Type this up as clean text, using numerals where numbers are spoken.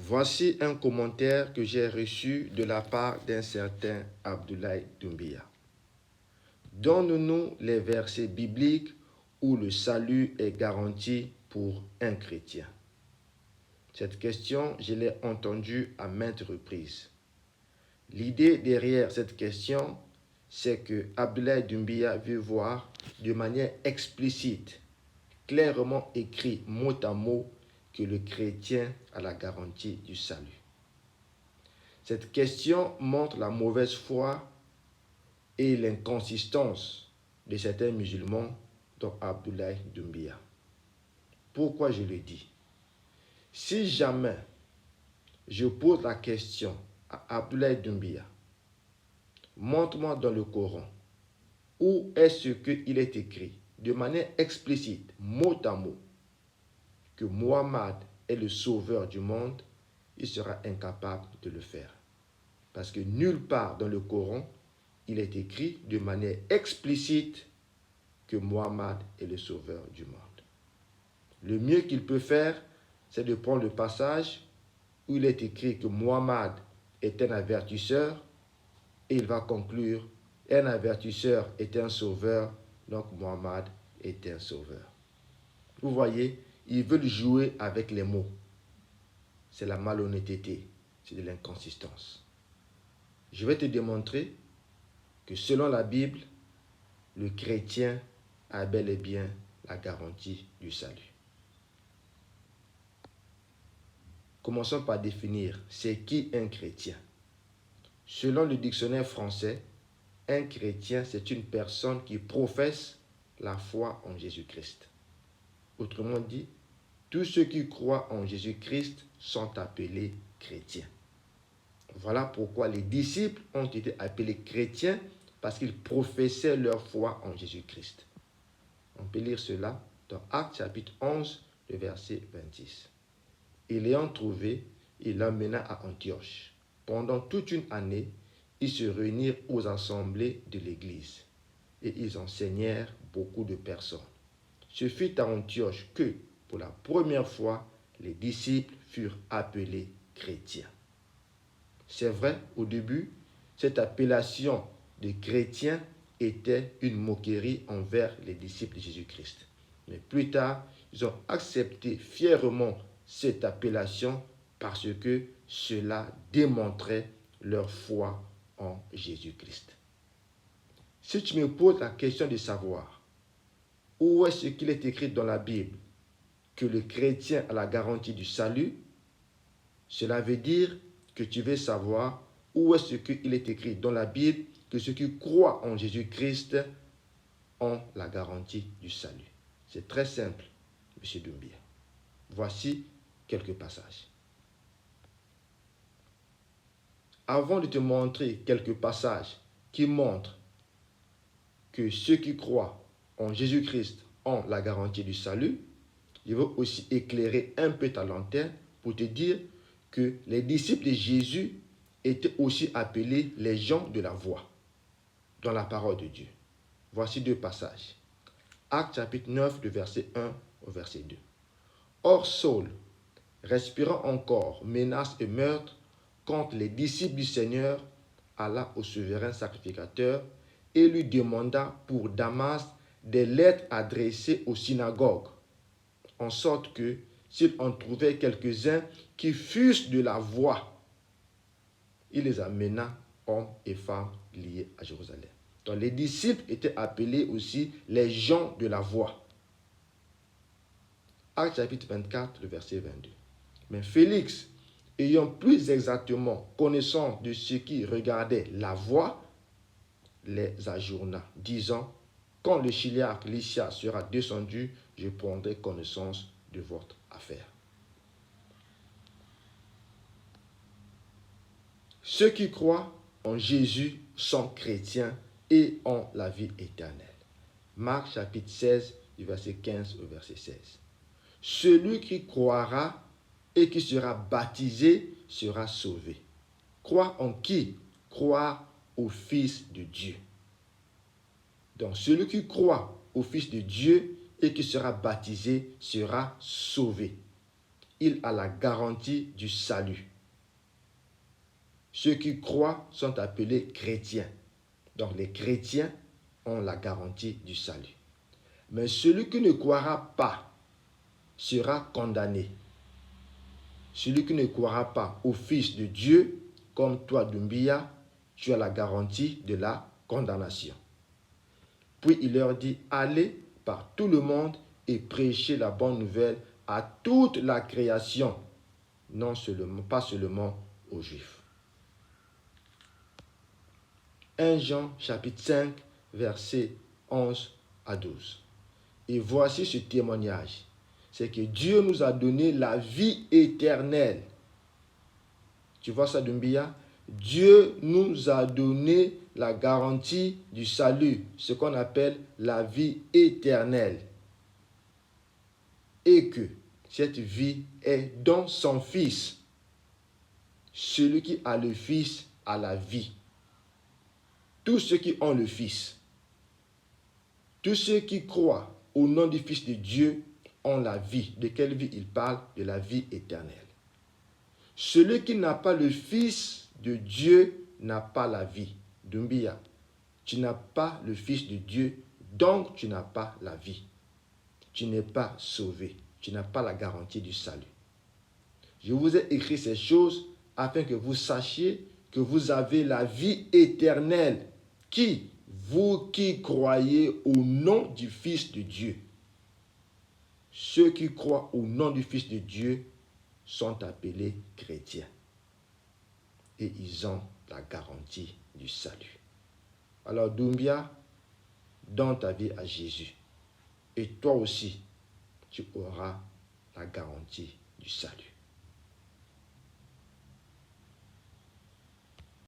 Voici un commentaire que j'ai reçu de la part d'un certain Abdoulaye Doumbia. Donne-nous les versets bibliques où le salut est garanti pour un chrétien. Cette question, je l'ai entendue à maintes reprises. L'idée derrière cette question, c'est que Abdoulaye Doumbia veut voir de manière explicite, clairement écrit mot à mot, que le chrétien a la garantie du salut. Cette question montre la mauvaise foi et l'inconsistance de certains musulmans, dont Abdoulaye Doumbia. Pourquoi je le dis? Si jamais je pose la question à Abdoulaye Doumbia, montre-moi dans le Coran où est-ce qu'il est écrit de manière explicite, mot à mot, que Muhammad est le sauveur du monde, il sera incapable de le faire. Parce que nulle part dans le Coran, il est écrit de manière explicite que Muhammad est le sauveur du monde. Le mieux qu'il peut faire, c'est de prendre le passage où il est écrit que Muhammad est un avertisseur et il va conclure un avertisseur est un sauveur, donc Muhammad est un sauveur. Vous voyez, ils veulent jouer avec les mots. C'est la malhonnêteté, c'est de l'inconsistance. Je vais te démontrer que selon la Bible, le chrétien a bel et bien la garantie du salut. Commençons par définir c'est qui un chrétien. Selon le dictionnaire français, un chrétien, c'est une personne qui professe la foi en Jésus-Christ. Autrement dit, tous ceux qui croient en Jésus-Christ sont appelés chrétiens. Voilà pourquoi les disciples ont été appelés chrétiens, parce qu'ils professaient leur foi en Jésus-Christ. On peut lire cela dans Actes chapitre 11, le verset 26. Et l'ayant trouvé, il l'emmena à Antioche. Pendant toute une année, ils se réunirent aux assemblées de l'Église et ils enseignèrent beaucoup de personnes. Ce fut à Antioche que, pour la première fois, les disciples furent appelés chrétiens. C'est vrai, au début, cette appellation de chrétien était une moquerie envers les disciples de Jésus-Christ. Mais plus tard, ils ont accepté fièrement cette appellation parce que cela démontrait leur foi en Jésus-Christ. Si tu me poses la question de savoir où est-ce qu'il est écrit dans la Bible que le chrétien a la garantie du salut, cela veut dire que tu veux savoir où est-ce qu'il est écrit dans la Bible que ceux qui croient en Jésus-Christ ont la garantie du salut. C'est très simple, M. Doumbia. Voici quelques passages. Avant de te montrer quelques passages qui montrent que ceux qui croient en Jésus-Christ ont la garantie du salut, je veux aussi éclairer un peu ta lanterne pour te dire que les disciples de Jésus étaient aussi appelés les gens de la voix dans la parole de Dieu. Voici deux passages. Actes chapitre 9, du verset 1 au verset 2. Or Saul, respirant encore menaces et meurtres contre les disciples du Seigneur, alla au souverain sacrificateur et lui demanda pour Damas des lettres adressées aux synagogues, en sorte que s'il en trouvait quelques-uns qui fussent de la voix, il les amena, hommes et femmes, liés à Jérusalem. Donc les disciples étaient appelés aussi les gens de la voix. Actes chapitre 24, le verset 22. Mais Félix, ayant plus exactement connaissance de ce qui regardait la voix, les ajourna, disant, quand le chiliarque Lysias sera descendu, je prendrai connaissance de votre affaire. Ceux qui croient en Jésus sont chrétiens et ont la vie éternelle. Marc chapitre 16, du verset 15 au verset 16. Celui qui croira et qui sera baptisé sera sauvé. Croire en qui? Croire au Fils de Dieu. Donc celui qui croit au Fils de Dieu et qui sera baptisé sera sauvé. il a la garantie du salut. Ceux qui croient sont appelés chrétiens. Donc les chrétiens ont la garantie du salut. Mais celui qui ne croira pas sera condamné. Celui qui ne croira pas au Fils de Dieu, comme toi, Doumbia, tu as la garantie de la condamnation. Puis il leur dit, allez par tout le monde et prêchez la bonne nouvelle à toute la création, pas seulement aux Juifs. 1 Jean chapitre 5, versets 11 à 12. Et voici ce témoignage. C'est que Dieu nous a donné la vie éternelle. Tu vois ça, Doumbia? Dieu nous a donné la garantie du salut, ce qu'on appelle la vie éternelle. Et que cette vie est dans son Fils. Celui qui a le Fils a la vie. Tous ceux qui ont le Fils, tous ceux qui croient au nom du Fils de Dieu ont la vie. De quelle vie il parle? De la vie éternelle. Celui qui n'a pas le Fils de Dieu n'a pas la vie. Doumbia, tu n'as pas le Fils de Dieu, donc tu n'as pas la vie. Tu n'es pas sauvé. Tu n'as pas la garantie du salut. Je vous ai écrit ces choses afin que vous sachiez que vous avez la vie éternelle. Qui? Vous qui croyez au nom du Fils de Dieu. Ceux qui croient au nom du Fils de Dieu sont appelés chrétiens. Et ils ont la garantie du salut. Alors Doumbia, donne ta vie à Jésus. Et toi aussi, tu auras la garantie du salut.